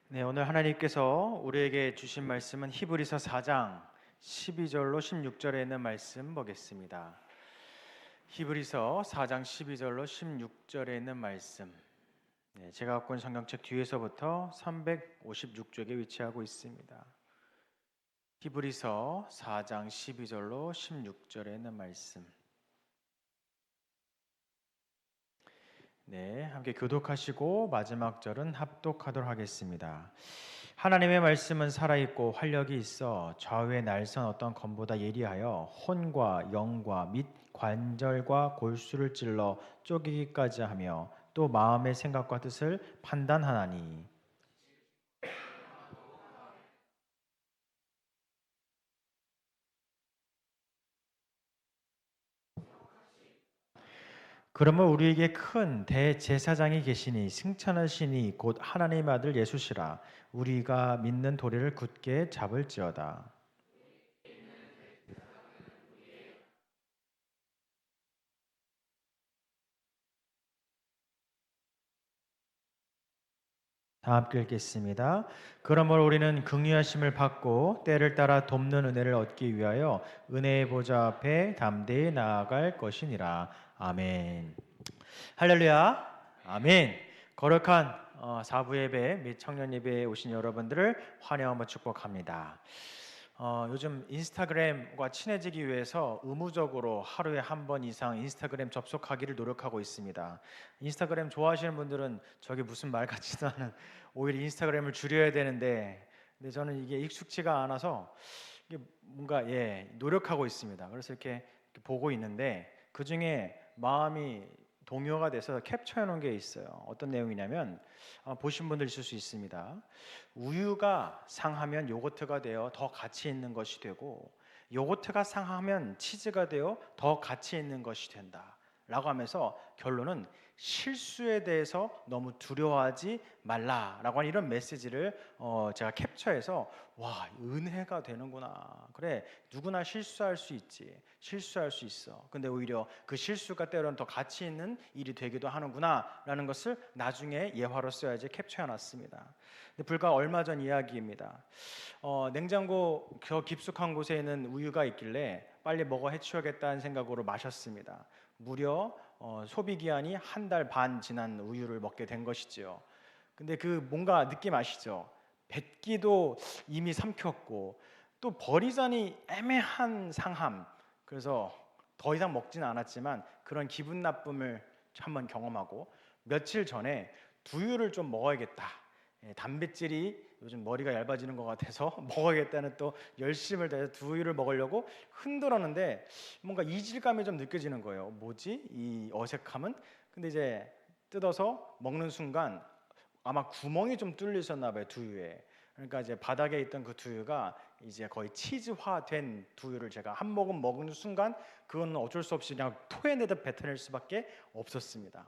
네, 오늘 하나님께서 우리에게 주신 말씀은 히브리서 4장 12절로 16절에 있는 말씀 보겠습니다. 히브리서 4장 12절로 16절에 있는 말씀. 네, 제가 갖고 온 성경책 뒤에서부터 356쪽에 위치하고 있습니다. 히브리서 4장 12절로 16절에 있는 말씀. 네, 함께 교독하시고 마지막 절은 합독하도록 하겠습니다. 하나님의 말씀은 살아있고 활력이 있어 좌우의 날선 어떤 검보다 예리하여 혼과 영과 및 관절과 골수를 찔러 쪼개기까지 하며 또 마음의 생각과 뜻을 판단하나니. 그러면 우리에게 큰 대제사장이 계시니 승천하시니 곧 하나님의 아들 예수시라. 우리가 믿는 도리를 굳게 잡을지어다. 다 함께 읽겠습니다. 그러므로 우리는 긍휼하심을 받고 때를 따라 돕는 은혜를 얻기 위하여 은혜의 보좌 앞에 담대히 나아갈 것이니라. 아멘. 할렐루야. 아멘. 거룩한 사부 예배 및 청년 예배에 오신 여러분들을 환영하며 축복합니다. 요즘 인스타그램과 친해지기 위해서 의무적으로 하루에 한 번 이상 인스타그램 접속하기를 노력하고 있습니다. 인스타그램 좋아하시는 분들은 저게 무슨 말 같지도 않은, 오히려 인스타그램을 줄여야 되는데, 근데 저는 이게 익숙치가 않아서 이게 뭔가 노력하고 있습니다. 그래서 이렇게 보고 있는데 그 중에 마음이 동요가 돼서 캡처해 놓은 게 있어요. 어떤 내용이냐면 보신 분들 있을 수 있습니다. 우유가 상하면 요거트가 되어 더 가치 있는 것이 되고, 요거트가 상하면 치즈가 되어 더 가치 있는 것이 된다 라고 하면서 결론은 실수에 대해서 너무 두려워하지 말라라고 하는 이런 메시지를 제가 캡처해서, 와, 은혜가 되는구나. 그래, 누구나 실수할 수 있지. 실수할 수 있어. 근데 오히려 그 실수가 때로는 더 가치 있는 일이 되기도 하는구나 라는 것을 나중에 예화로 써야지 캡처해 놨습니다. 불과 얼마 전 이야기입니다. 냉장고 저 깊숙한 곳에 있는 우유가 있길래 빨리 먹어 해치우겠다는 생각으로 마셨습니다. 무려 소비 기한이 한 달 반 지난 우유를 먹게 된 것이지요. 근데 그 뭔가 느낌 아시죠? 뱉기도 이미 삼켰고 또 버리자니 애매한 상함. 그래서 더 이상 먹지는 않았지만 그런 기분 나쁨을 한번 경험하고, 며칠 전에 두유를 좀 먹어야겠다. 단백질이 요즘 머리가 얇아지는 것 같아서 먹어야겠다는 또 열심을 다해서 두유를 먹으려고 흔들었는데 뭔가 이질감이 좀 느껴지는 거예요. 뭐지? 이 어색함은? 근데 이제 뜯어서 먹는 순간 아마 구멍이 좀 뚫리셨나 봐요, 두유에. 그러니까 이제 바닥에 있던 그 두유가 이제 거의 치즈화된 두유를 제가 한 모금 먹는 순간 그건 어쩔 수 없이 그냥 토해내듯 뱉어낼 수밖에 없었습니다.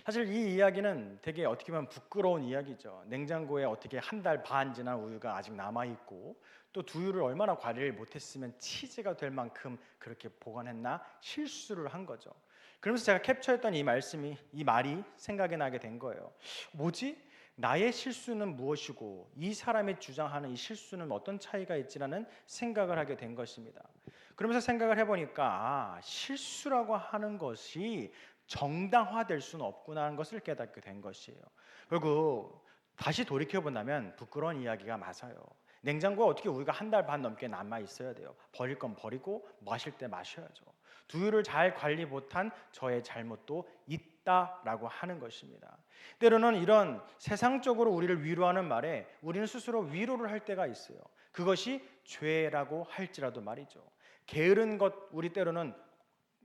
사실 이 이야기는 되게 어떻게 보면 부끄러운 이야기죠. 냉장고에 어떻게 한 달 반 지난 우유가 아직 남아 있고, 또 두유를 얼마나 관리를 못했으면 치즈가 될 만큼 그렇게 보관했나 실수를 한 거죠. 그러면서 제가 캡처했던 이 말이 생각이 나게 된 거예요. 뭐지? 나의 실수는 무엇이고 이 사람이 주장하는 이 실수는 어떤 차이가 있지라는 생각을 하게 된 것입니다. 그러면서 생각을 해보니까 실수라고 하는 것이 정당화될 수는 없구나 하는 것을 깨닫게 된 것이에요. 그리고 다시 돌이켜본다면 부끄러운 이야기가 맞아요. 냉장고에 어떻게 우유가 한 달 반 넘게 남아 있어야 돼요. 버릴 건 버리고 마실 때 마셔야죠. 두유를 잘 관리 못한 저의 잘못도 있다라고 하는 것입니다. 때로는 이런 세상적으로 우리를 위로하는 말에 우리는 스스로 위로를 할 때가 있어요. 그것이 죄라고 할지라도 말이죠. 게으른 것,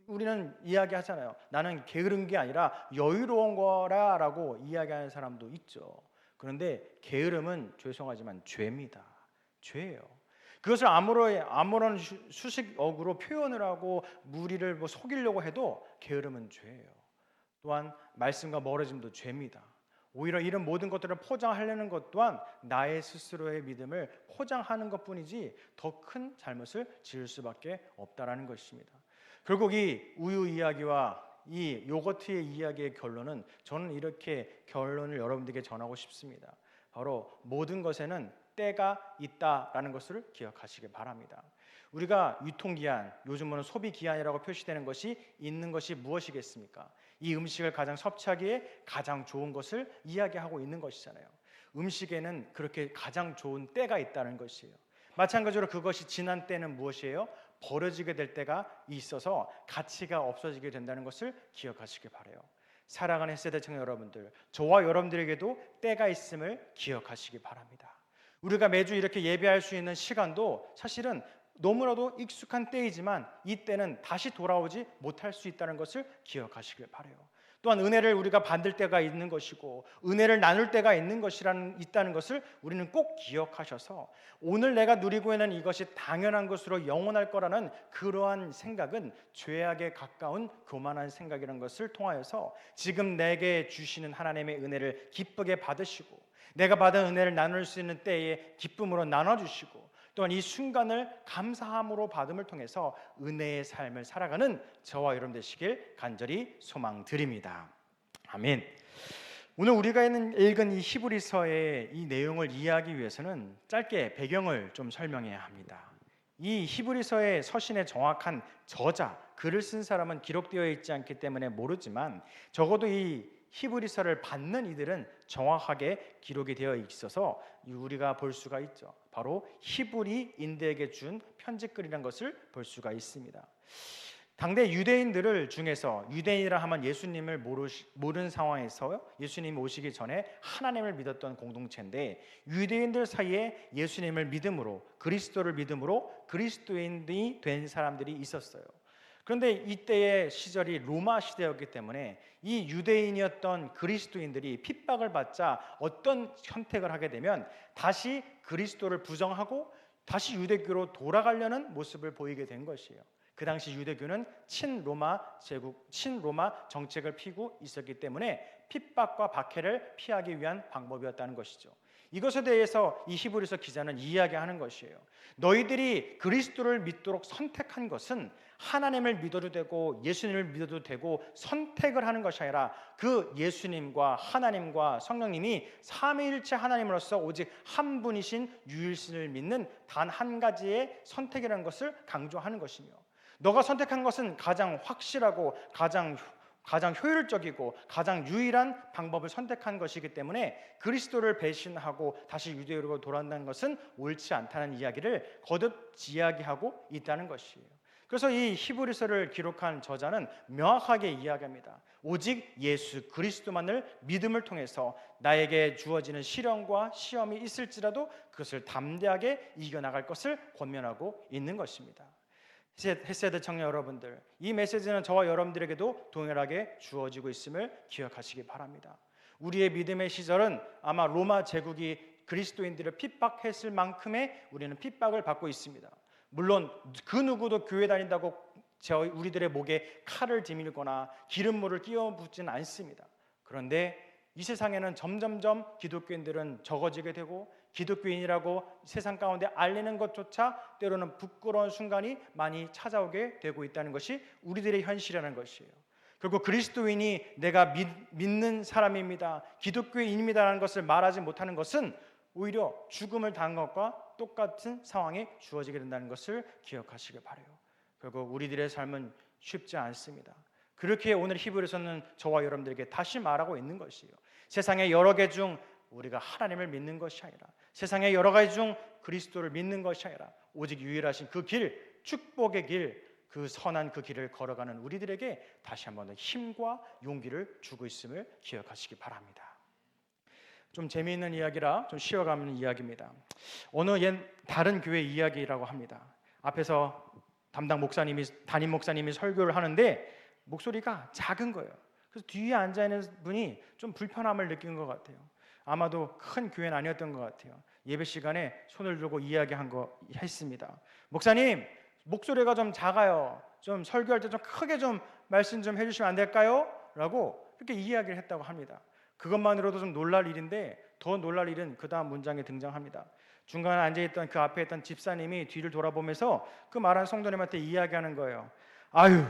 우리는 이야기하잖아요. 나는 게으른 게 아니라 여유로운 거라라고 이야기하는 사람도 있죠. 그런데 게으름은 죄송하지만 죄입니다. 죄예요. 그것을 아무런 수식어구로 표현을 하고 무리를 속이려고 해도 게으름은 죄예요. 또한 말씀과 멀어짐도 죄입니다. 오히려 이런 모든 것들을 포장하려는 것 또한 나의 스스로의 믿음을 포장하는 것뿐이지 더 큰 잘못을 지을 수밖에 없다라는 것입니다. 결국 이 우유 이야기와 이 요거트의 이야기의 결론은, 저는 이렇게 결론을 여러분들에게 전하고 싶습니다. 바로 모든 것에는 때가 있다라는 것을 기억하시기 바랍니다. 우리가 유통기한, 요즘은 소비기한이라고 표시되는 것이 있는 것이 무엇이겠습니까? 이 음식을 가장 섭취하기에 가장 좋은 것을 이야기하고 있는 것이잖아요. 음식에는 그렇게 가장 좋은 때가 있다는 것이에요. 마찬가지로 그것이 지난 때는 무엇이에요? 버려지게 될 때가 있어서 가치가 없어지게 된다는 것을 기억하시기 바라요. 사랑하는 햇세대 청년 여러분들, 저와 여러분들에게도 때가 있음을 기억하시기 바랍니다. 우리가 매주 이렇게 예배할 수 있는 시간도 사실은 너무나도 익숙한 때이지만 이 때는 다시 돌아오지 못할 수 있다는 것을 기억하시길 바라요. 또한 은혜를 우리가 받을 때가 있는 것이고 은혜를 나눌 때가 있다는 것을 우리는 꼭 기억하셔서 오늘 내가 누리고 있는 이것이 당연한 것으로 영원할 거라는 그러한 생각은 죄악에 가까운 교만한 생각이라는 것을 통하여서 지금 내게 주시는 하나님의 은혜를 기쁘게 받으시고 내가 받은 은혜를 나눌 수 있는 때에 기쁨으로 나눠주시고 또한 이 순간을 감사함으로 받음을 통해서 은혜의 삶을 살아가는 저와 여러분 되시길 간절히 소망드립니다. 아멘. 오늘 우리가 읽은 이 히브리서의 이 내용을 이해하기 위해서는 짧게 배경을 좀 설명해야 합니다. 이 히브리서의 서신의 정확한 저자, 글을 쓴 사람은 기록되어 있지 않기 때문에 모르지만 적어도 이 히브리서를 받는 이들은 정확하게 기록이 되어 있어서 우리가 볼 수가 있죠. 바로 히브리인들에게 준 편지글이라는 것을 볼 수가 있습니다. 당대 유대인들을 중에서 유대인이라 하면 예수님을 모르는 상황에서 예수님이 오시기 전에 하나님을 믿었던 공동체인데 유대인들 사이에 예수님을 믿음으로 그리스도를 믿음으로 그리스도인이 된 사람들이 있었어요. 그런데 이때의 시절이 로마 시대였기 때문에 이 유대인이었던 그리스도인들이 핍박을 받자 어떤 선택을 하게 되면 다시 그리스도를 부정하고 다시 유대교로 돌아가려는 모습을 보이게 된 것이에요. 그 당시 유대교는 친로마 정책을 피고 있었기 때문에 핍박과 박해를 피하기 위한 방법이었다는 것이죠. 이것에 대해서 이 히브리서 기자는 이야기하는 것이에요. 너희들이 그리스도를 믿도록 선택한 것은 하나님을 믿어도 되고 예수님을 믿어도 되고 선택을 하는 것이 아니라 그 예수님과 하나님과 성령님이 삼위일체 하나님으로서 오직 한 분이신 유일신을 믿는 단 한 가지의 선택이라는 것을 강조하는 것이며 너가 선택한 것은 가장 확실하고 가장 효율적이고 가장 유일한 방법을 선택한 것이기 때문에 그리스도를 배신하고 다시 유대교로 돌아간다는 것은 옳지 않다는 이야기를 거듭 이야기하고 있다는 것이에요. 그래서 이 히브리서를 기록한 저자는 명확하게 이야기합니다. 오직 예수 그리스도만을 믿음을 통해서 나에게 주어지는 시련과 시험이 있을지라도 그것을 담대하게 이겨나갈 것을 권면하고 있는 것입니다. 햇세대 청년 여러분들, 이 메시지는 저와 여러분들에게도 동일하게 주어지고 있음을 기억하시기 바랍니다. 우리의 믿음의 시절은 아마 로마 제국이 그리스도인들을 핍박했을 만큼의 우리는 핍박을 받고 있습니다. 물론 그 누구도 교회 다닌다고 우리들의 목에 칼을 디밀거나 기름물을 끼워 붓지는 않습니다. 그런데 이 세상에는 점점점 기독교인들은 적어지게 되고 기독교인이라고 세상 가운데 알리는 것조차 때로는 부끄러운 순간이 많이 찾아오게 되고 있다는 것이 우리들의 현실이라는 것이에요. 그리고 그리스도인이 내가 믿는 사람입니다, 기독교인입니다라는 것을 말하지 못하는 것은 오히려 죽음을 당한 것과 똑같은 상황에 주어지게 된다는 것을 기억하시길 바라요. 결국 우리들의 삶은 쉽지 않습니다. 그렇게 오늘 히브리서는 저와 여러분들에게 다시 말하고 있는 것이에요. 세상의 여러 개 중 우리가 하나님을 믿는 것이 아니라 세상의 여러 가지 중 그리스도를 믿는 것이 아니라 오직 유일하신 그 길, 축복의 길, 그 선한 그 길을 걸어가는 우리들에게 다시 한번 더 힘과 용기를 주고 있음을 기억하시기 바랍니다. 좀 재미있는 이야기라 좀 쉬어가는 이야기입니다. 어느 다른 교회 이야기라고 합니다. 앞에서 담임 목사님이 설교를 하는데 목소리가 작은 거예요. 그래서 뒤에 앉아 있는 분이 좀 불편함을 느낀 것 같아요. 아마도 큰 교회는 아니었던 것 같아요. 예배 시간에 손을 들고 했습니다. 목사님, 목소리가 좀 작아요. 좀 설교할 때 좀 크게 좀 말씀 좀 해주시면 안 될까요? 라고 이렇게 이야기를 했다고 합니다. 그것만으로도 좀 놀랄 일인데 더 놀랄 일은 그 다음 문장에 등장합니다. 중간에 앉아있던 그 앞에 있던 집사님이 뒤를 돌아보면서 그 말한 성도님한테 이야기하는 거예요. 아유,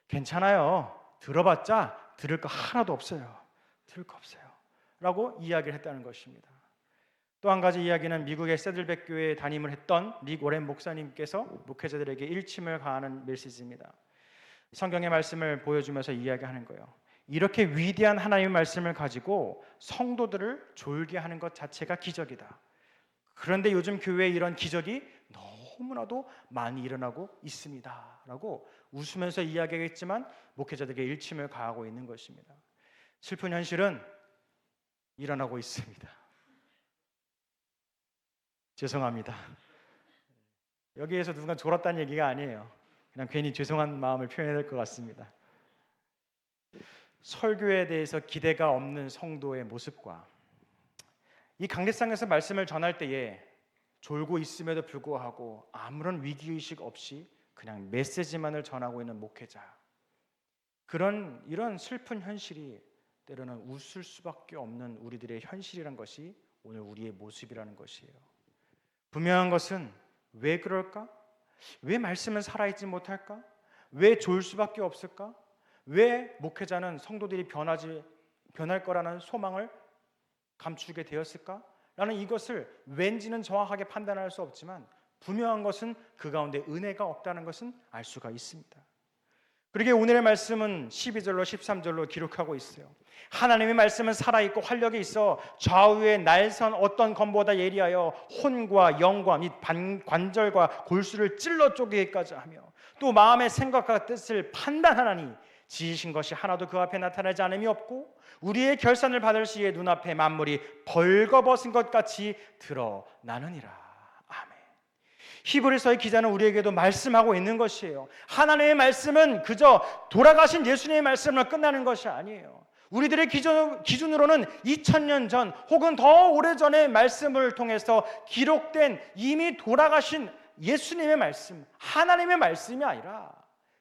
괜찮아요. 들어봤자 들을 거 하나도 없어요. 들을 거 없어요. 라고 이야기를 했다는 것입니다. 또 한 가지 이야기는 미국의 세들백 교회에 담임을 했던 릭 오렌 목사님께서 목회자들에게 일침을 가하는 메시지입니다. 성경의 말씀을 보여주면서 이야기하는 거예요. 이렇게 위대한 하나님의 말씀을 가지고 성도들을 졸게 하는 것 자체가 기적이다. 그런데 요즘 교회에 이런 기적이 너무나도 많이 일어나고 있습니다 라고 웃으면서 이야기하겠지만 목회자들에게 일침을 가하고 있는 것입니다. 슬픈 현실은 일어나고 있습니다. 죄송합니다. 여기에서 누군가 졸았다는 얘기가 아니에요. 그냥 괜히 죄송한 마음을 표현해야 될 것 같습니다. 설교에 대해서 기대가 없는 성도의 모습과 이 강대상에서 말씀을 전할 때에 졸고 있음에도 불구하고 아무런 위기의식 없이 그냥 메시지만을 전하고 있는 목회자, 이런 슬픈 현실이 때로는 웃을 수밖에 없는 우리들의 현실이란 것이 오늘 우리의 모습이라는 것이에요. 분명한 것은 왜 그럴까? 왜 말씀은 살아있지 못할까? 왜 졸 수밖에 없을까? 왜 목회자는 성도들이 변할 거라는 소망을 감추게 되었을까? 라는 이것을 왠지는 정확하게 판단할 수 없지만 분명한 것은 그 가운데 은혜가 없다는 것은 알 수가 있습니다. 그러게 오늘의 말씀은 12절로 13절로 기록하고 있어요. 하나님의 말씀은 살아있고 활력이 있어 좌우에 날선 어떤 검보다 예리하여 혼과 영과 및 관절과 골수를 찔러 쪼개기까지 하며 또 마음의 생각과 뜻을 판단하나니 지으신 것이 하나도 그 앞에 나타나지 않음이 없고 우리의 결산을 받을 시에 눈앞에 만물이 벌거벗은 것 같이 드러나느니라. 아멘. 히브리서의 기자는 우리에게도 말씀하고 있는 것이에요. 하나님의 말씀은 그저 돌아가신 예수님의 말씀으로 끝나는 것이 아니에요. 우리들의 기준으로는 2000년 전 혹은 더 오래전의 말씀을 통해서 기록된 이미 돌아가신 예수님의 말씀, 하나님의 말씀이 아니라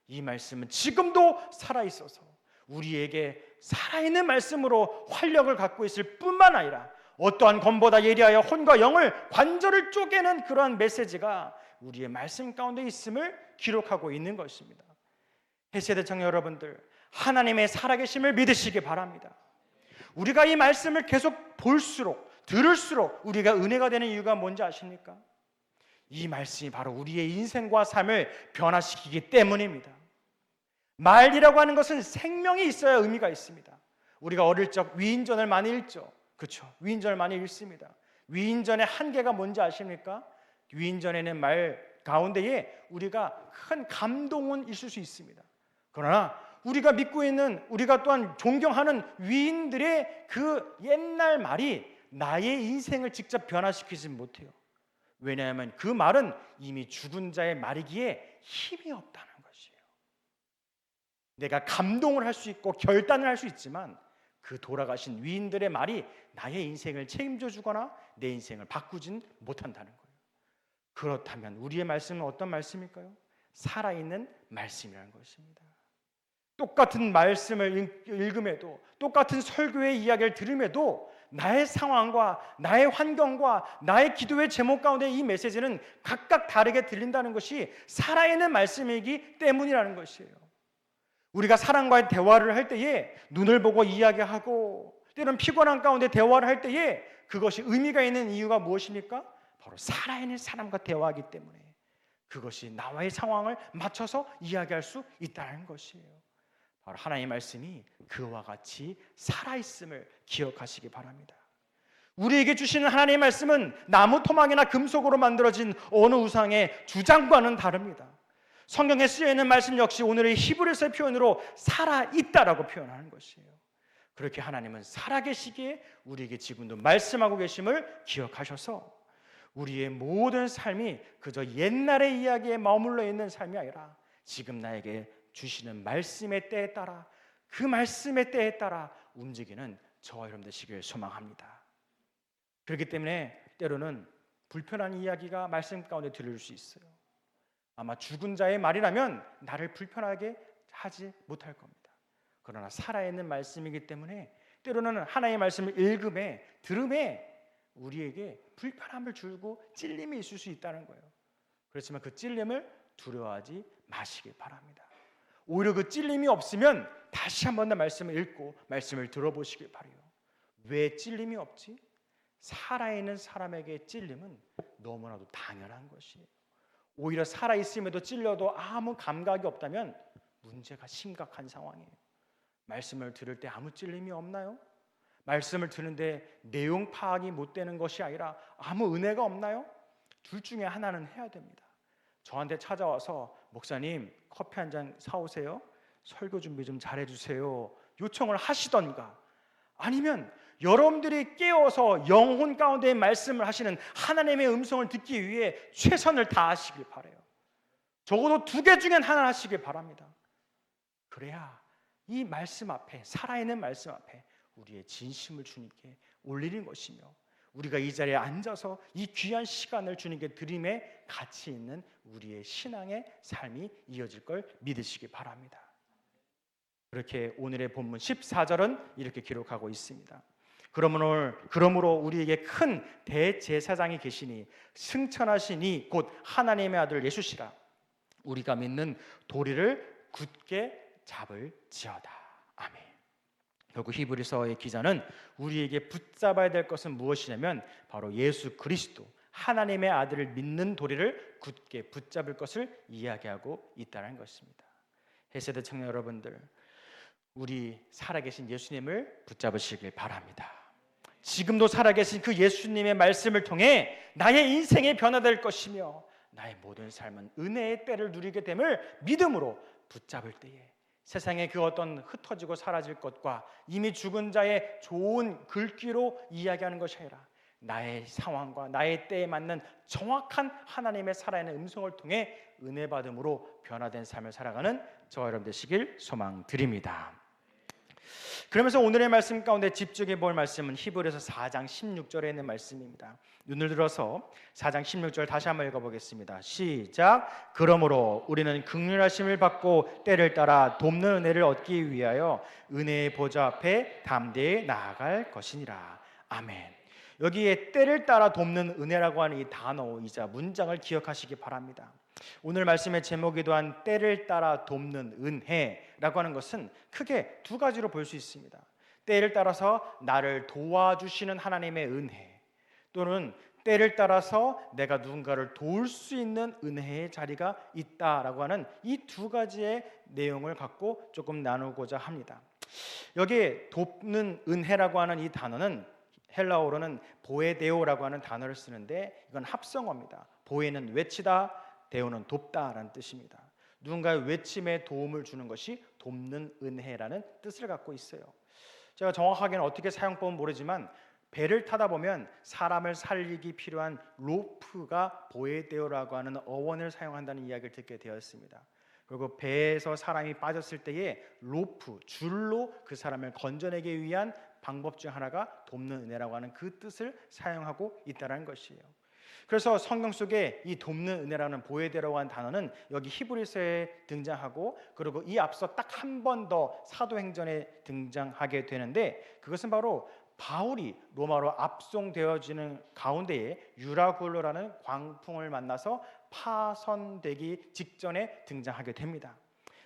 이 말씀은 지금도 살아있어서 우리에게 살아있는 말씀으로 활력을 갖고 있을 뿐만 아니라 어떠한 검보다 예리하여 혼과 영을 관절을 쪼개는 그러한 메시지가 우리의 말씀 가운데 있음을 기록하고 있는 것입니다. 해세대 청년 여러분들, 하나님의 살아계심을 믿으시기 바랍니다. 우리가 이 말씀을 계속 볼수록 들을수록 우리가 은혜가 되는 이유가 뭔지 아십니까? 이 말씀이 바로 우리의 인생과 삶을 변화시키기 때문입니다. 말이라고 하는 것은 생명이 있어야 의미가 있습니다. 우리가 어릴 적 위인전을 많이 읽죠. 그렇죠? 위인전을 많이 읽습니다. 위인전의 한계가 뭔지 아십니까? 위인전에는 말 가운데에 우리가 큰 감동은 있을 수 있습니다. 그러나 우리가 믿고 있는, 우리가 또한 존경하는 위인들의 그 옛날 말이 나의 인생을 직접 변화시키지 못해요. 왜냐하면 그 말은 이미 죽은 자의 말이기에 힘이 없다는 것이에요. 내가 감동을 할 수 있고 결단을 할 수 있지만 그 돌아가신 위인들의 말이 나의 인생을 책임져 주거나 내 인생을 바꾸진 못한다는 거예요. 그렇다면 우리의 말씀은 어떤 말씀일까요? 살아있는 말씀이라는 것입니다. 똑같은 말씀을 읽음에도, 똑같은 설교의 이야기를 들음에도 나의 상황과 나의 환경과 나의 기도의 제목 가운데 이 메시지는 각각 다르게 들린다는 것이 살아있는 말씀이기 때문이라는 것이에요. 우리가 사람과의 대화를 할 때에 눈을 보고 이야기하고 때로는 피곤한 가운데 대화를 할 때에 그것이 의미가 있는 이유가 무엇입니까? 바로 살아있는 사람과 대화하기 때문에 그것이 나와의 상황을 맞춰서 이야기할 수 있다는 것이에요. 바로 하나님의 말씀이 그와 같이 살아있음을 기억하시기 바랍니다. 우리에게 주시는 하나님의 말씀은 나무 토막이나 금속으로 만들어진 어느 우상의 주장과는 다릅니다. 성경에 쓰여있는 말씀 역시 오늘의 히브리서의 표현으로 살아있다라고 표현하는 것이에요. 그렇게 하나님은 살아계시기에 우리에게 지금도 말씀하고 계심을 기억하셔서 우리의 모든 삶이 그저 옛날의 이야기에 머물러 있는 삶이 아니라 지금 나에게 주시는 말씀의 때에 따라 그 말씀의 때에 따라 움직이는 저와 여러분 되시길 소망합니다. 그렇기 때문에 때로는 불편한 이야기가 말씀 가운데 들릴 수 있어요. 아마 죽은 자의 말이라면 나를 불편하게 하지 못할 겁니다. 그러나 살아있는 말씀이기 때문에 때로는 하나님의 말씀을 읽음에 들음에 우리에게 불편함을 주고 찔림이 있을 수 있다는 거예요. 그렇지만 그 찔림을 두려워하지 마시길 바랍니다. 오히려 그 찔림이 없으면 다시 한 번 더 말씀을 읽고 말씀을 들어보시길 바라요. 왜 찔림이 없지? 살아있는 사람에게 찔림은 너무나도 당연한 것이에요. 오히려 살아있음에도 찔려도 아무 감각이 없다면 문제가 심각한 상황이에요. 말씀을 들을 때 아무 찔림이 없나요? 말씀을 듣는데 내용 파악이 못 되는 것이 아니라 아무 은혜가 없나요? 둘 중에 하나는 해야 됩니다. 저한테 찾아와서 목사님 커피 한 잔 사오세요, 설교 준비 좀 잘해주세요 요청을 하시던가, 아니면 여러분들이 깨어서 영혼 가운데 말씀을 하시는 하나님의 음성을 듣기 위해 최선을 다하시길 바라요. 적어도 두 개 중엔 하나 하시길 바랍니다. 그래야 이 말씀 앞에, 살아있는 말씀 앞에 우리의 진심을 주님께 올리는 것이며, 우리가 이 자리에 앉아서 이 귀한 시간을 주님께 드림에 가치 있는 우리의 신앙의 삶이 이어질 걸 믿으시기 바랍니다. 그렇게 오늘의 본문 14절은 이렇게 기록하고 있습니다. 그러므로 우리에게 큰 대제사장이 계시니 승천하시니 곧 하나님의 아들 예수시라. 우리가 믿는 도리를 굳게 잡을지어다. 아멘. 결국 히브리서의 기자는 우리에게 붙잡아야 될 것은 무엇이냐면 바로 예수 그리스도, 하나님의 아들을 믿는 도리를 굳게 붙잡을 것을 이야기하고 있다는 것입니다. 헬세대 청년 여러분들, 우리 살아계신 예수님을 붙잡으시길 바랍니다. 지금도 살아계신 그 예수님의 말씀을 통해 나의 인생이 변화될 것이며 나의 모든 삶은 은혜의 때를 누리게 됨을 믿음으로 붙잡을 때에 세상의 그 어떤 흩어지고 사라질 것과 이미 죽은 자의 좋은 글귀로 이야기하는 것이 아니라 나의 상황과 나의 때에 맞는 정확한 하나님의 살아있는 음성을 통해 은혜 받음으로 변화된 삶을 살아가는 저와 여러분 되시길 소망드립니다. 그러면서 오늘의 말씀 가운데 집중해 볼 말씀은 히브리서 4장 16절에 있는 말씀입니다. 눈을 들어서 4장 16절 다시 한번 읽어보겠습니다. 시작. 그러므로 우리는 긍휼하심을 받고 때를 따라 돕는 은혜를 얻기 위하여 은혜의 보좌 앞에 담대히 나아갈 것이니라. 아멘. 여기에 때를 따라 돕는 은혜라고 하는 이 단어이자 문장을 기억하시기 바랍니다. 오늘 말씀의 제목이기도 한 때를 따라 돕는 은혜라고 하는 것은 크게 두 가지로 볼 수 있습니다. 때를 따라서 나를 도와주시는 하나님의 은혜, 또는 때를 따라서 내가 누군가를 도울 수 있는 은혜의 자리가 있다라고 하는 이 두 가지의 내용을 갖고 조금 나누고자 합니다. 여기에 돕는 은혜라고 하는 이 단어는 헬라어로는 보에데오라고 하는 단어를 쓰는데 이건 합성어입니다. 보에는 외치다, 데오는 돕다라는 뜻입니다. 누군가의 외침에 도움을 주는 것이 돕는 은혜라는 뜻을 갖고 있어요. 제가 정확하게는 어떻게 사용법은 모르지만 배를 타다 보면 사람을 살리기 필요한 로프가 보에데오라고 하는 어원을 사용한다는 이야기를 듣게 되었습니다. 그리고 배에서 사람이 빠졌을 때에 로프, 줄로 그 사람을 건져내기 위한 방법 중 하나가 돕는 은혜라고 하는 그 뜻을 사용하고 있다는 것이에요. 그래서 성경 속에 이 돕는 은혜라는 보에데오라고 하는 단어는 여기 히브리서에 등장하고, 그리고 이 앞서 딱 한 번 더 사도행전에 등장하게 되는데, 그것은 바로 바울이 로마로 압송되어지는 가운데에 유라굴로라는 광풍을 만나서 파선되기 직전에 등장하게 됩니다.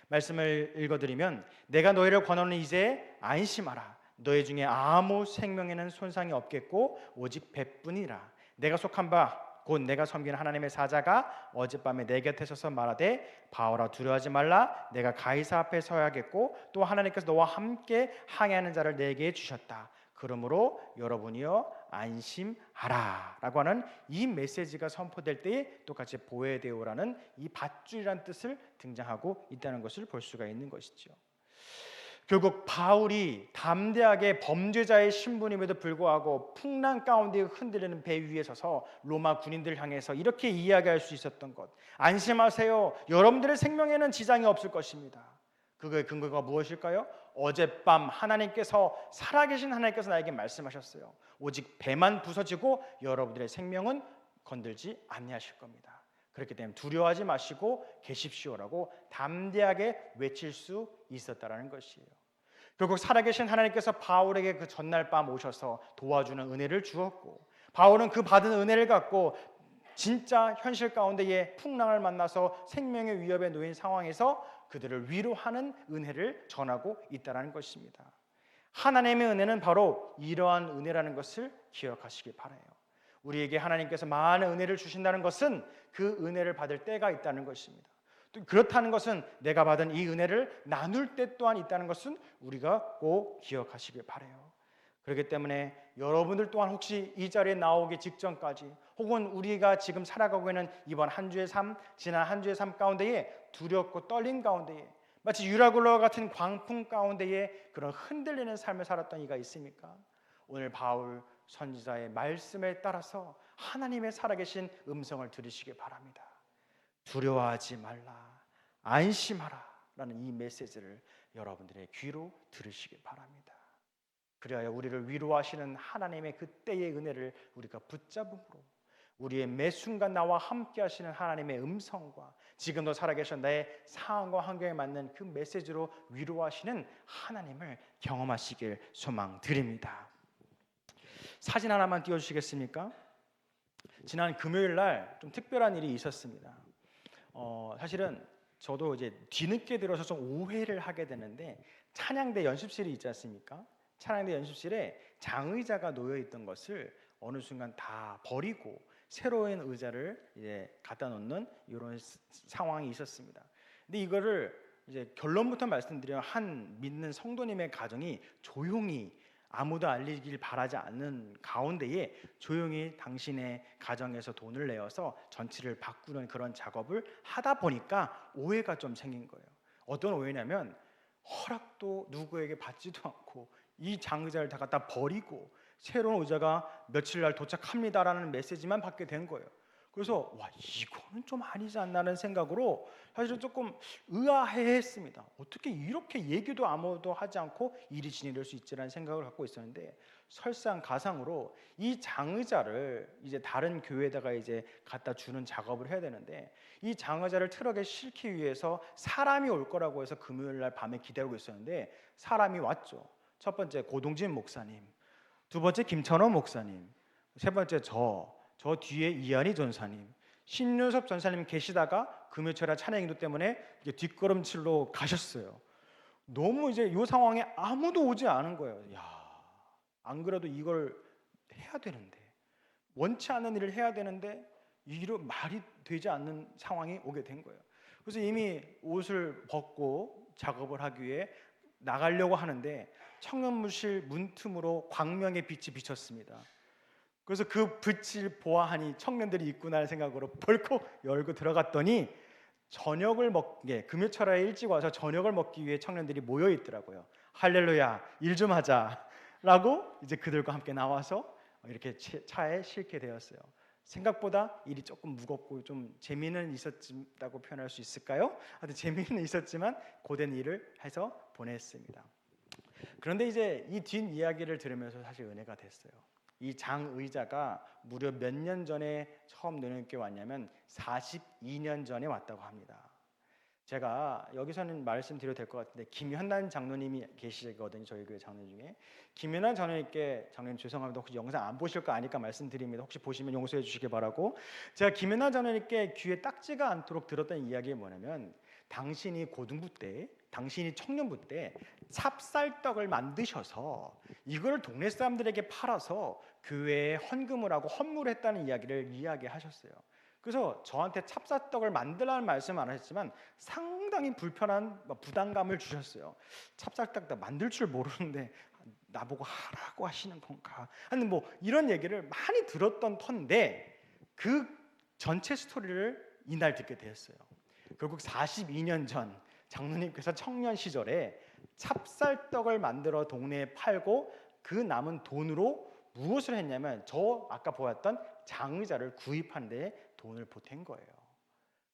말씀을 읽어드리면, 내가 너희를 권하노니 이제 안심하라. 너희 중에 아무 생명에는 손상이 없겠고 오직 배뿐이라. 내가 속한 바 곧 내가 섬기는 하나님의 사자가 어젯밤에 내 곁에 서서 말하되 바울아 두려워하지 말라. 내가 가이사 앞에 서야겠고 또 하나님께서 너와 함께 항해하는 자를 내게 주셨다. 그러므로 여러분이여 안심하라 라고 하는 이 메시지가 선포될 때에 똑같이 보에데오라는 이 밧줄이라는 뜻을 등장하고 있다는 것을 볼 수가 있는 것이죠. 결국 바울이 담대하게 범죄자의 신분임에도 불구하고 풍랑 가운데 흔들리는 배 위에 서서 로마 군인들을 향해서 이렇게 이야기할 수 있었던 것, 안심하세요, 여러분들의 생명에는 지장이 없을 것입니다. 그거의 근거가 무엇일까요? 어젯밤 하나님께서, 살아계신 하나님께서 나에게 말씀하셨어요. 오직 배만 부서지고 여러분들의 생명은 건들지 아니하실 겁니다. 그렇기 때문에 두려워하지 마시고 계십시오라고 담대하게 외칠 수 있었다라는 것이에요. 결국 살아계신 하나님께서 바울에게 그 전날 밤 오셔서 도와주는 은혜를 주었고, 바울은 그 받은 은혜를 갖고 진짜 현실 가운데의 풍랑을 만나서 생명의 위협에 놓인 상황에서 그들을 위로하는 은혜를 전하고 있다는 것입니다. 하나님의 은혜는 바로 이러한 은혜라는 것을 기억하시기 바라요. 우리에게 하나님께서 많은 은혜를 주신다는 것은 그 은혜를 받을 때가 있다는 것입니다. 또 그렇다는 것은 내가 받은 이 은혜를 나눌 때 또한 있다는 것은 우리가 꼭 기억하시길 바라요. 그렇기 때문에 여러분들 또한 혹시 이 자리에 나오기 직전까지 혹은 우리가 지금 살아가고 있는 이번 한 주의 삶, 지난 한 주의 삶 가운데에 두렵고 떨린 가운데에 마치 유라굴로와 같은 광풍 가운데에 그런 흔들리는 삶을 살았던 이가 있습니까? 오늘 바울 선지자의 말씀에 따라서 하나님의 살아계신 음성을 들으시기 바랍니다. 두려워하지 말라, 안심하라 라는 이 메시지를 여러분들의 귀로 들으시기 바랍니다. 그리하여 우리를 위로하시는 하나님의 그때의 은혜를 우리가 붙잡음으로 우리의 매 순간 나와 함께 하시는 하나님의 음성과 지금도 살아계신 나의 상황과 환경에 맞는 그 메시지로 위로하시는 하나님을 경험하시길 소망드립니다. 사진 하나만 띄워주시겠습니까? 지난 금요일 날 좀 특별한 일이 있었습니다. 사실은 저도 이제 뒤늦게 들어서 좀 오해를 하게 되는데 찬양대 연습실이 있지 않습니까? 찬양대 연습실에 장의자가 놓여 있던 것을 어느 순간 다 버리고 새로운 의자를 이제 갖다 놓는 이런 상황이 있었습니다. 근데 이거를 이제 결론부터 말씀드리면 한 믿는 성도님의 가정이 조용히 아무도 알리길 바라지 않는 가운데에 조용히 당신의 가정에서 돈을 내어서 전치를 바꾸는 그런 작업을 하다 보니까 오해가 좀 생긴 거예요. 어떤 오해냐면 허락도 누구에게 받지도 않고 이 장의자를 다 갖다 버리고 새로운 의자가 며칠 날 도착합니다라는 메시지만 받게 된 거예요. 그래서 와, 이거는 좀 아니지 않나는 생각으로 사실은 조금 의아해했습니다. 어떻게 이렇게 얘기도 아무도 하지 않고 일이 진행될 수 있지라는 생각을 갖고 있었는데 설상가상으로 이 장의자를 이제 다른 교회에다가 이제 갖다 주는 작업을 해야 되는데 이 장의자를 트럭에 싣기 위해서 사람이 올 거라고 해서 금요일 날 밤에 기다리고 있었는데 사람이 왔죠. 첫 번째 고동진 목사님, 두 번째 김천호 목사님, 세 번째 저 뒤에 이한희 전사님, 신윤섭 전사님 계시다가 금요철야 찬양인도 때문에 이제 뒷걸음질로 가셨어요. 너무 이제 이 상황에 아무도 오지 않은 거예요. 야, 안 그래도 이걸 해야 되는데 원치 않는 일을 해야 되는데 이런 말이 되지 않는 상황이 오게 된 거예요. 그래서 이미 옷을 벗고 작업을 하기 위해 나가려고 하는데 청년무실 문틈으로 광명의 빛이 비쳤습니다. 그래서 그 빛을 보아하니 청년들이 있구나 생각으로 벌컥 열고 들어갔더니 저녁을 먹게 금요철야에 일찍 와서 저녁을 먹기 위해 청년들이 모여 있더라고요. 할렐루야, 일 좀 하자라고 이제 그들과 함께 나와서 이렇게 차에 싣게 되었어요. 생각보다 일이 조금 무겁고 좀 재미는 있었다고 표현할 수 있을까요? 하여튼 재미는 있었지만 고된 일을 해서 보냈습니다. 그런데 이제 이 뒷 이야기를 들으면서 사실 은혜가 됐어요. 이 장의자가 무려 몇 년 전에 처음 누님께 왔냐면 42년 전에 왔다고 합니다. 제가 여기서는 말씀드려도 될 것 같은데 김현란 장로님이 계시거든요. 저희 교회 장로 중에 김현란 장로님께 장로님 죄송합니다. 혹시 영상 안 보실 거 아니까 말씀드립니다. 혹시 보시면 용서해 주시기 바라고 제가 김현란 장로님께 귀에 딱지가 않도록 들었던 이야기가 뭐냐면 당신이 고등부 때 당신이 청년부 때 찹쌀떡을 만드셔서 이걸 동네 사람들에게 팔아서 교회에 헌금을 하고 헌물을 했다는 이야기를 이야기하셨어요. 그래서 저한테 찹쌀떡을 만들라는 말씀은 안 하셨지만 상당히 불편한 부담감을 주셨어요. 찹쌀떡 나 만들 줄 모르는데 나보고 하라고 하시는 건가? 아니 뭐 이런 얘기를 많이 들었던 터인데 그 전체 스토리를 이날 듣게 되었어요. 결국 42년 전 장로님께서 청년 시절에 찹쌀떡을 만들어 동네에 팔고 그 남은 돈으로 무엇을 했냐면 저 아까 보았던 장의자를 구입한 데 돈을 보탠 거예요.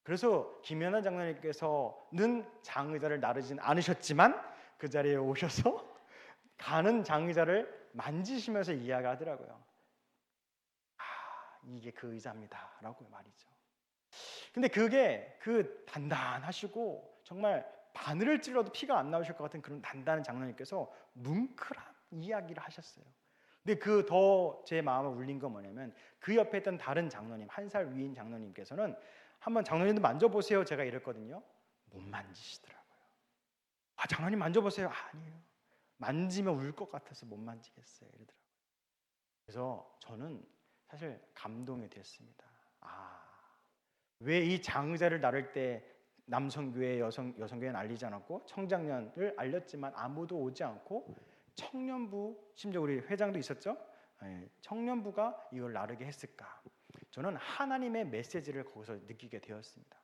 그래서 김연아 장로님께서는 장의자를 나르진 않으셨지만 그 자리에 오셔서 가는 장의자를 만지시면서 이야기하더라고요. 아, 이게 그 의자입니다 라고 말이죠. 근데 그게 그 단단하시고 정말 바늘을 찔러도 피가 안 나오실 것 같은 그런 단단한 장로님께서 뭉클한 이야기를 하셨어요. 근데 그 더 제 마음을 울린 건 뭐냐면 그 옆에 있던 다른 장로님, 한 살 위인 장로님께서는 한번 장로님도 만져보세요 제가 이랬거든요. 못 만지시더라고요. 아 장로님 만져보세요. 아니에요. 만지면 울 것 같아서 못 만지겠어요. 이러더라고요. 그래서 저는 사실 감동이 됐습니다. 왜 이 장의자를 나를 때 남성교회, 여성교회는 알리지 않았고 청장년을 알렸지만 아무도 오지 않고 청년부, 심지어 우리 회장도 있었죠? 청년부가 이걸 나르게 했을까? 저는 하나님의 메시지를 거기서 느끼게 되었습니다.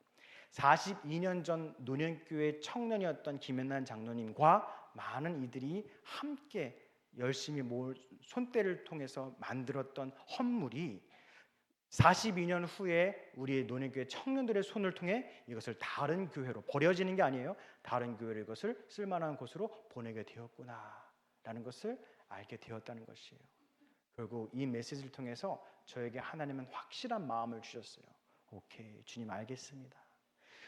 42년 전 노년교회 청년이었던 김연란 장로님과 많은 이들이 함께 열심히 모을 손때를 통해서 만들었던 헌물이 42년 후에 우리의 노년교회 청년들의 손을 통해 이것을 다른 교회로, 버려지는 게 아니에요, 다른 교회로 이것을 쓸만한 곳으로 보내게 되었구나라는 것을 알게 되었다는 것이에요. 결국 이 메시지를 통해서 저에게 하나님은 확실한 마음을 주셨어요. 오케이, 주님 알겠습니다.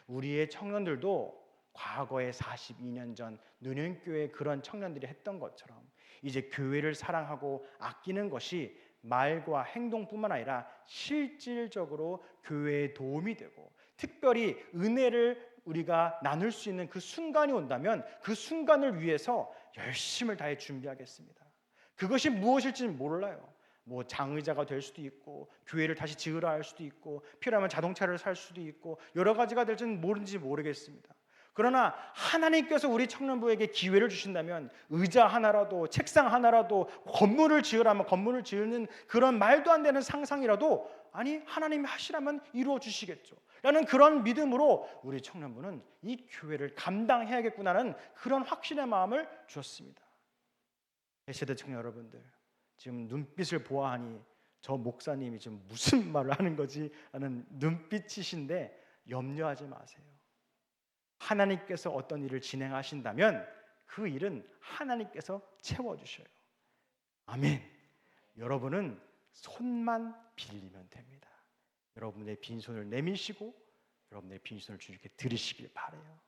우리의 청년들도 과거에 42년 전 노년교회 그런 청년들이 했던 것처럼 이제 교회를 사랑하고 아끼는 것이 말과 행동뿐만 아니라 실질적으로 교회에 도움이 되고, 특별히 은혜를 우리가 나눌 수 있는 그 순간이 온다면 그 순간을 위해서 열심을 다해 준비하겠습니다. 그것이 무엇일지는 몰라요. 뭐 장의자가 될 수도 있고, 교회를 다시 지으라 할 수도 있고, 필요하면 자동차를 살 수도 있고, 여러 가지가 될지는 모르겠습니다. 그러나 하나님께서 우리 청년부에게 기회를 주신다면 의자 하나라도, 책상 하나라도, 건물을 지으라면 건물을 지으는 그런 말도 안 되는 상상이라도, 아니 하나님이 하시라면 이루어 주시겠죠 라는 그런 믿음으로 우리 청년부는 이 교회를 감당해야겠구나는 그런 확신의 마음을 주었습니다. 세대 청년 여러분들, 지금 눈빛을 보아하니 저 목사님이 지금 무슨 말을 하는 거지 하는 눈빛이신데 염려하지 마세요. 하나님께서 어떤 일을 진행하신다면 그 일은 하나님께서 채워주셔요. 아멘. 여러분은 손만 빌리면 됩니다. 여러분의 빈손을 내미시고 여러분의 빈손을 주님께 드리시길 바라요.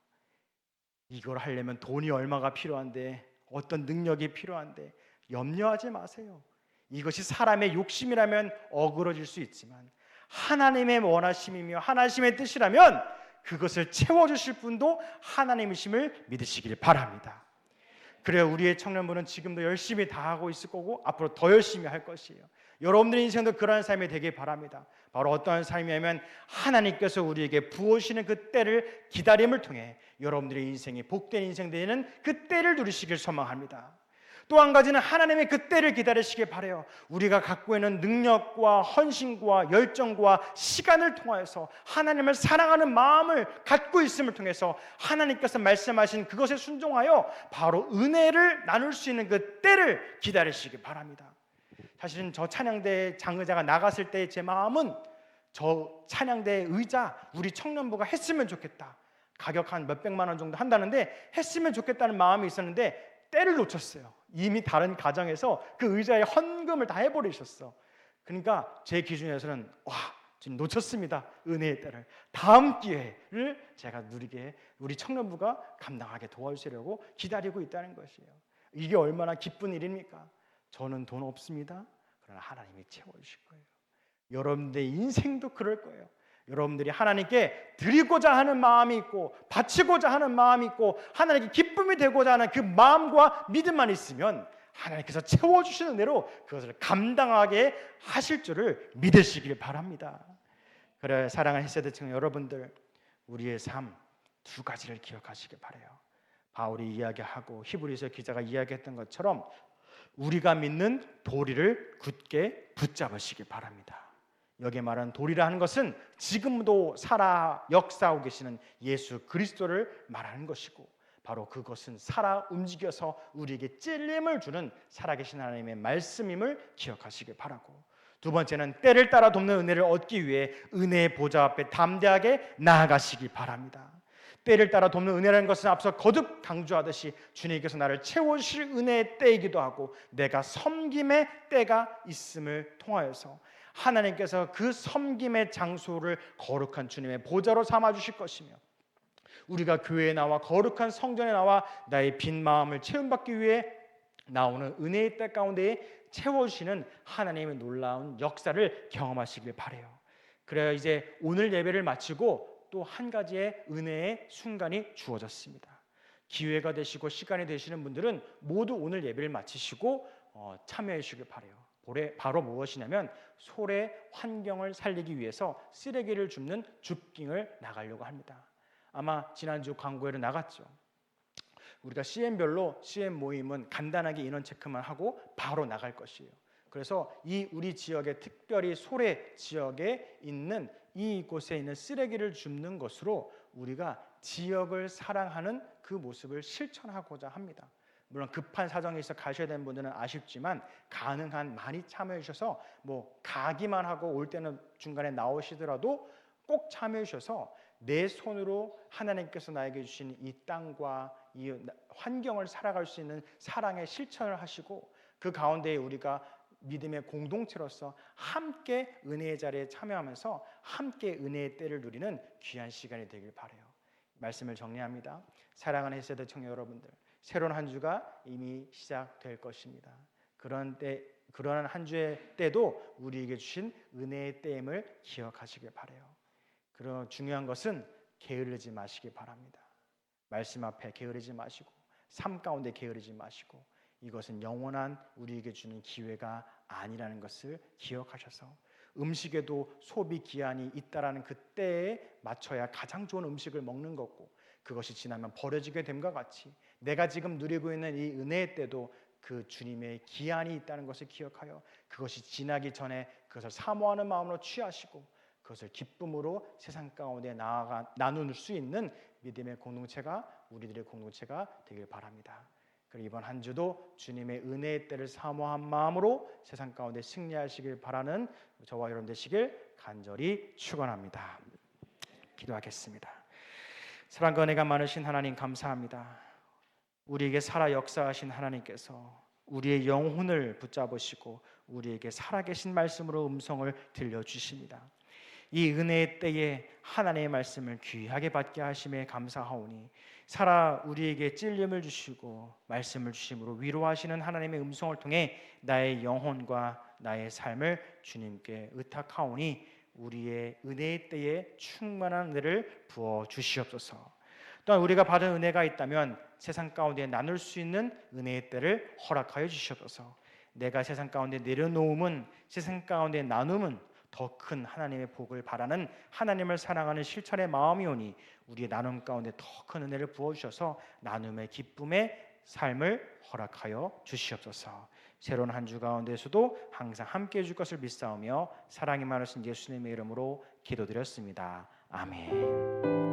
이걸 하려면 돈이 얼마가 필요한데, 어떤 능력이 필요한데 염려하지 마세요. 이것이 사람의 욕심이라면 어그러질 수 있지만 하나님의 원하심이며 하나님의 뜻이라면 그것을 채워주실 분도 하나님이심을 믿으시길 바랍니다. 그래야 우리의 청년부는 지금도 열심히 다하고 있을 거고 앞으로 더 열심히 할 것이에요. 여러분들의 인생도 그러한 삶이 되길 바랍니다. 바로 어떠한 삶이냐면 하나님께서 우리에게 부어주시는 그 때를 기다림을 통해 여러분들의 인생이 복된 인생 되는 그 때를 누리시길 소망합니다. 또 한 가지는 하나님의 그 때를 기다리시길 바라요. 우리가 갖고 있는 능력과 헌신과 열정과 시간을 통하여서 하나님을 사랑하는 마음을 갖고 있음을 통해서 하나님께서 말씀하신 그것에 순종하여 바로 은혜를 나눌 수 있는 그 때를 기다리시길 바랍니다. 사실은 저 찬양대 장의자가 나갔을 때 제 마음은 저 찬양대 의자 우리 청년부가 했으면 좋겠다. 가격 한 몇백만 원 정도 한다는데 했으면 좋겠다는 마음이 있었는데 때를 놓쳤어요. 이미 다른 가정에서 그 의자에 헌금을 다 해버리셨어. 그러니까 제 기준에서는 지금 놓쳤습니다. 은혜의 때를. 다음 기회를 제가 누리게 우리 청년부가 감당하게 도와주시려고 기다리고 있다는 것이에요. 이게 얼마나 기쁜 일입니까? 저는 돈 없습니다. 그러나 하나님이 채워주실 거예요. 여러분들의 인생도 그럴 거예요. 여러분들이 하나님께 드리고자 하는 마음이 있고 바치고자 하는 마음이 있고 하나님께 기쁨이 되고자 하는 그 마음과 믿음만 있으면 하나님께서 채워주시는 대로 그것을 감당하게 하실 줄을 믿으시길 바랍니다. 그래, 사랑하는 세대 청년 여러분들, 우리의 삶 두 가지를 기억하시길 바라요. 바울이 이야기하고 히브리서 기자가 이야기했던 것처럼 우리가 믿는 도리를 굳게 붙잡으시길 바랍니다. 여기에 말하는 도리라 하는 것은 지금도 살아 역사하고 계시는 예수 그리스도를 말하는 것이고, 바로 그것은 살아 움직여서 우리에게 찔림을 주는 살아계신 하나님의 말씀임을 기억하시길 바라고, 두 번째는 때를 따라 돕는 은혜를 얻기 위해 은혜의 보좌 앞에 담대하게 나아가시길 바랍니다. 때를 따라 돕는 은혜라는 것은 앞서 거듭 강조하듯이 주님께서 나를 채워주실 은혜의 때이기도 하고 내가 섬김의 때가 있음을 통하여서 하나님께서 그 섬김의 장소를 거룩한 주님의 보좌로 삼아주실 것이며, 우리가 교회에 나와 거룩한 성전에 나와 나의 빈 마음을 채움받기 위해 나오는 은혜의 때 가운데에 채워주시는 하나님의 놀라운 역사를 경험하시길 바라요. 그래야 이제 오늘 예배를 마치고 또 한 가지의 은혜의 순간이 주어졌습니다. 기회가 되시고 시간이 되시는 분들은 모두 오늘 예배를 마치시고 참여해 주시길 바라요. 바로 무엇이냐면 솔의 환경을 살리기 위해서 쓰레기를 줍는 줍깅을 나가려고 합니다. 아마 지난주 광고에도 나갔죠. 우리가 CM별로 CM 모임은 간단하게 인원 체크만 하고 바로 나갈 것이에요. 그래서 이 우리 지역에 특별히 소래 지역에 있는 이곳에 있는 쓰레기를 줍는 것으로 우리가 지역을 사랑하는 그 모습을 실천하고자 합니다. 물론 급한 사정이 있어 가셔야 되는 분들은 아쉽지만 가능한 많이 참여해 주셔서 가기만 하고 올 때는 중간에 나오시더라도 꼭 참여해 주셔서 내 손으로 하나님께서 나에게 주신 이 땅과 이 환경을 살아갈 수 있는 사랑의 실천을 하시고 그 가운데에 우리가 믿음의 공동체로서 함께 은혜의 자리에 참여하면서 함께 은혜의 때를 누리는 귀한 시간이 되길 바라요. 말씀을 정리합니다. 사랑하는 햇세대 청년 여러분들, 새로운 한 주가 이미 시작될 것입니다. 그러한 한 주의 때도 우리에게 주신 은혜의 때임을 기억하시길 바라요. 그런 중요한 것은 게으르지 마시기 바랍니다. 말씀 앞에 게으르지 마시고 삶 가운데 게으르지 마시고 이것은 영원한 우리에게 주는 기회가 아니라는 것을 기억하셔서 음식에도 소비 기한이 있다라는 그때에 맞춰야 가장 좋은 음식을 먹는 것고 그것이 지나면 버려지게 됨과 같이 내가 지금 누리고 있는 이 은혜의 때도 그 주님의 기한이 있다는 것을 기억하여 그것이 지나기 전에 그것을 사모하는 마음으로 취하시고 그것을 기쁨으로 세상 가운데 나눌 수 있는 믿음의 공동체가 우리들의 공동체가 되길 바랍니다. 그리고 이번 한 주도 주님의 은혜의 때를 사모한 마음으로 세상 가운데 승리하시길 바라는 저와 여러분 되시길 간절히 축원합니다. 기도하겠습니다. 사랑과 은혜가 많으신 하나님 감사합니다. 우리에게 살아 역사하신 하나님께서 우리의 영혼을 붙잡으시고 우리에게 살아계신 말씀으로 음성을 들려주십니다. 이 은혜의 때에 하나님의 말씀을 귀하게 받게 하심에 감사하오니 살아 우리에게 찔림을 주시고 말씀을 주심으로 위로하시는 하나님의 음성을 통해 나의 영혼과 나의 삶을 주님께 의탁하오니 우리의 은혜의 때에 충만한 은혜를 부어 주시옵소서. 또한 우리가 받은 은혜가 있다면 세상 가운데 나눌 수 있는 은혜의 때를 허락하여 주시옵소서. 내가 세상 가운데 내려놓음은 세상 가운데 나눔은 더 큰 하나님의 복을 바라는 하나님을 사랑하는 실천의 마음이오니 우리의 나눔 가운데 더 큰 은혜를 부어주셔서 나눔의 기쁨의 삶을 허락하여 주시옵소서. 새로운 한 주 가운데서도 항상 함께 해줄 것을 믿사오며 사랑이 많으신 예수님의 이름으로 기도드렸습니다. 아멘.